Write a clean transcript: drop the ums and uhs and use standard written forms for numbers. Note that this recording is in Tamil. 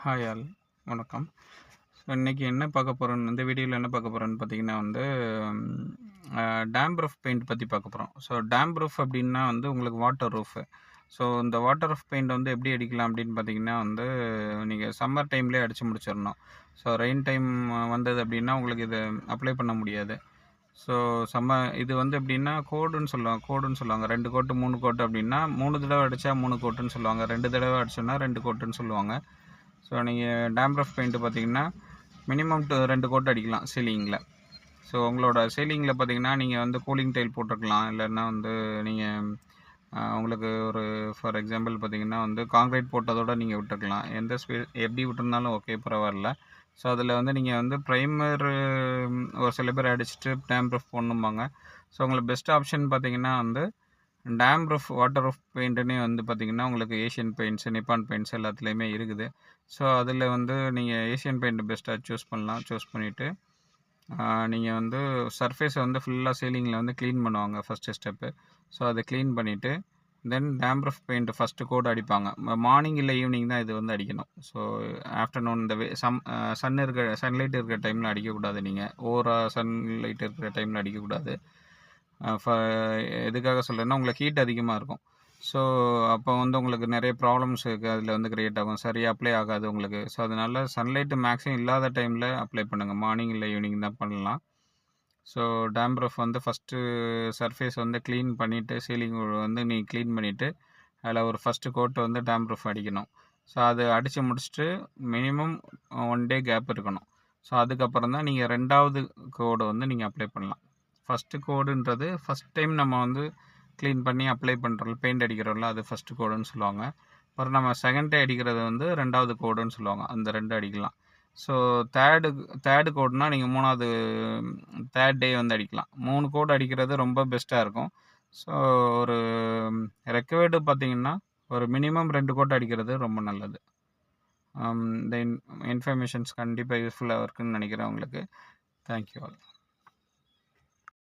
ஹாய் ஆல், வணக்கம். ஸோ இன்றைக்கி என்ன பார்க்க போகிறோன்னு இந்த வீடியோவில் என்ன பார்க்க போகிறோன்னு பார்த்தீங்கன்னா வந்து டேம் ரூஃப் பெயிண்ட் பற்றி பார்க்க போகிறோம். ஸோ டேம் ரூஃப் அப்படின்னா வந்து உங்களுக்கு வாட்டர் ரூஃபு. ஸோ இந்த வாட்டர் ரூஃப் பெயிண்ட் வந்து எப்படி அடிக்கலாம் அப்படின்னு பார்த்தீங்கன்னா வந்து நீங்கள் சம்மர் டைம்லேயே அடித்து முடிச்சிடணும். ஸோ ரெயின் டைம் வந்தது அப்படின்னா உங்களுக்கு இது அப்ளை பண்ண முடியாது. ஸோ இது வந்து எப்படின்னா கோடுன்னு சொல்லுவாங்க 2 கோட்டு 3 கோட்டு அப்படின்னா 3 தடவை அடித்தா 3 கோட்டுன்னு சொல்லுவாங்க, 2 தடவை அடிச்சோன்னா 2 கோட்டுன்னு சொல்லுவாங்க. ஸோ நீங்கள் டேம் ரஃப் பெயிண்ட்டு பார்த்தீங்கன்னா மினிமம் 2 கோட் அடிக்கலாம் சீலிங்கில். ஸோ உங்களோட சீலிங்கில் பார்த்தீங்கன்னா நீங்கள் வந்து கூலிங் டைல் போட்டிருக்கலாம், இல்லைன்னா வந்து நீங்கள் உங்களுக்கு ஒரு ஃபார் எக்ஸாம்பிள் பார்த்தீங்கன்னா வந்து காங்க்ரீட் போட்டதோடு நீங்கள் விட்டுருக்கலாம். எந்த எப்படி விட்டுருந்தாலும் ஓகே, பரவாயில்ல. ஸோ அதில் வந்து நீங்கள் வந்து ப்ரைமர் ஒரு சில பேர் அடிச்சுட்டு டேம் ரூஃப் போடணும்பாங்க. ஸோ உங்களுக்கு பெஸ்ட் ஆப்ஷன் பார்த்தீங்கன்னா வந்து டேம் ரூஃப் வாட்டர் ரூஃப் பெயிண்ட்டுன்னே வந்து பார்த்திங்கன்னா உங்களுக்கு ஏஷியன் பெயிண்ட்ஸ், நிப்பான் பெயிண்ட்ஸ் எல்லாத்துலேயுமே இருக்குது. ஸோ அதில் வந்து நீங்கள் ஏஷியன் பெயிண்ட் பெஸ்ட்டாக சூஸ் பண்ணலாம். சூஸ் பண்ணிவிட்டு நீங்கள் வந்து சர்ஃபேஸை வந்து ஃபுல்லாக சீலிங்கில் வந்து க்ளீன் பண்ணுவாங்க ஃபஸ்ட்டு ஸ்டெப்பு. ஸோ அதை க்ளீன் பண்ணிவிட்டு then damp roof paint first coat அடிப்பாங்க. மார்னிங் இல்லை ஈவினிங் தான் இது வந்து அடிக்கணும். ஸோ ஆஃப்டர்நூன் இந்த சன்லைட் இருக்கிற டைமில் அடிக்கக்கூடாது. நீங்கள் ஓவராக சன்லைட் இருக்கிற டைமில் அடிக்கக்கூடாது. எதுக்காக சொல்கிறேன்னா உங்களுக்கு ஹீட் அதிகமாக இருக்கும். ஸோ அப்போ வந்து உங்களுக்கு நிறைய ப்ராப்ளம்ஸ் அதில் வந்து க்ரியேட் ஆகும், சரியாக அப்ளை ஆகாது உங்களுக்கு. ஸோ அதனால் சன்லைட்டு மேக்ஸிமம் இல்லாத டைமில் அப்ளை பண்ணுங்கள். மார்னிங் இல்லை ஈவினிங் தான் பண்ணலாம். ஸோ டேம் ரூஃப் வந்து ஃபஸ்ட்டு சர்ஃபேஸ் வந்து க்ளீன் பண்ணிவிட்டு சீலிங் வந்து நீங்கள் க்ளீன் பண்ணிவிட்டு அதில் ஒரு ஃபஸ்ட்டு கோட்டு வந்து டேம் ரூஃப் அடிக்கணும். ஸோ அது அடித்து முடிச்சுட்டு மினிமம் 1 டே கேப் இருக்கணும். ஸோ அதுக்கப்புறம் தான் நீங்கள் 2வது கோடு வந்து நீங்கள் அப்ளை பண்ணலாம். ஃபஸ்ட்டு கோடுன்றது ஃபஸ்ட் டைம் நம்ம வந்து க்ளீன் பண்ணி அப்ளை பண்ணுறோம், பெயிண்ட் அடிக்கிறோம்ல, அது ஃபஸ்ட்டு கோடுன்னு சொல்லுவாங்க. அப்புறம் நம்ம செகண்ட் டே அடிக்கிறது வந்து 2வது கோடுன்னு சொல்லுவாங்க. அந்த 2 அடிக்கலாம். ஸோ தேர்டு கோடுனால் நீங்கள் 3வது தேர்ட் டே வந்து அடிக்கலாம். 3 கோடு அடிக்கிறது ரொம்ப பெஸ்ட்டாக இருக்கும். ஸோ ஒரு ரெக்கவர்டு பார்த்தீங்கன்னா ஒரு மினிமம் 2 கோட் அடிக்கிறது ரொம்ப நல்லது. இந்த இன்ஃபர்மேஷன்ஸ் கண்டிப்பாக யூஸ்ஃபுல்லாக இருக்குன்னு நினைக்கிறேன் உங்களுக்கு. Thank you all.